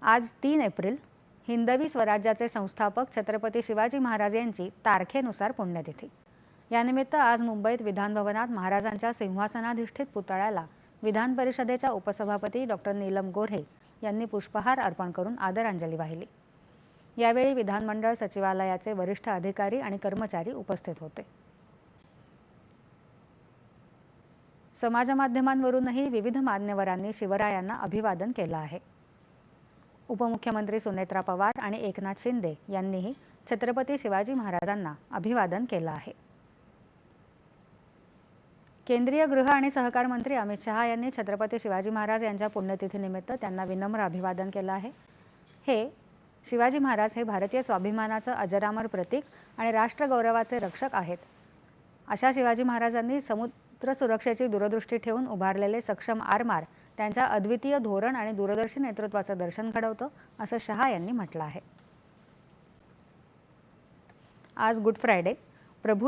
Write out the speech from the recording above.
आज 3 एप्रिल हिंदवी स्वराज्याचे संस्थापक छत्रपती शिवाजी महाराज यांची तारखेनुसार पुण्यतिथी। यानिमित्त आज मुंबईत विधान भवनात महाराजांच्या सिंहासनाधिष्ठित पुतळ्याला विधान परिषदेच्या उपसभापती डॉ. नीलम गोऱ्हे यांनी पुष्पहार अर्पण करून आदरांजली वाहिली। यावेळी विधानमंडळ सचिवालयाचे वरिष्ठ अधिकारी आणि कर्मचारी उपस्थित होते। समाजमाध्यमांवरूनही विविध मान्यवरांनी शिवरायांना अभिवादन केलं आहे। उपमुख्यमंत्री सुनेत्रा पवार आणि एकनाथ शिंदे यांनीही छत्रपती शिवाजी महाराजांना अभिवादन केलं आहे। केंद्रीय गृह आणि सहकार मंत्री अमित शहा यांनी छत्रपती शिवाजी महाराज यांच्या पुण्यतिथीनिमित्त त्यांना विनम्र अभिवादन केलं आहे। हे शिवाजी महाराज हे भारतीय स्वाभिमानाचं अजरामर प्रतीक आणि राष्ट्रगौरवाचे रक्षक आहेत। अशा शिवाजी महाराजांनी समुद्र सुरक्षेची दूरदृष्टी ठेवून उभारलेले सक्षम आरमार त्यांच्या अद्वितीय धोरण आणि दूरदर्शी नेतृत्वाचं दर्शन घडवतं, असं शहा यांनी म्हटलं आहे। आज गुड फ्रायडे, प्रभू